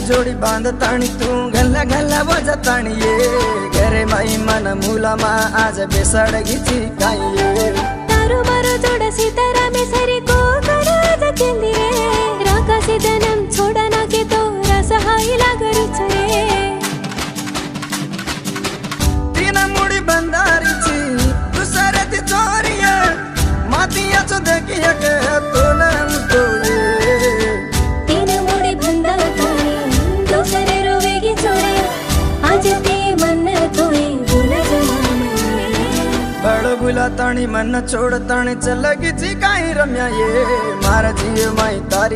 जोड़ी बांध ताणी तू गल्ला गल्ला बजा ताणी ये घरे माई मन मूला मा आज बेसाड गीची काई ये तारो मारो जोड़ा सीताराम सरी को कराज केंदी रे राका से जन्म छोड़ा ना के तो रसहाई लागरी छरे तीन मुड़ी बंदारीची दुसरे ती चोरिया मातियाचो देखिया के तो नाम तो ये तीन मुड़ी बंदारी दुसरे रोवेगी छोरे आज ते मन तोए भूल बड़ भूला ताणी मन छोड़ ताणी चल गीची काई रम्या ये मारा जीव माई तारी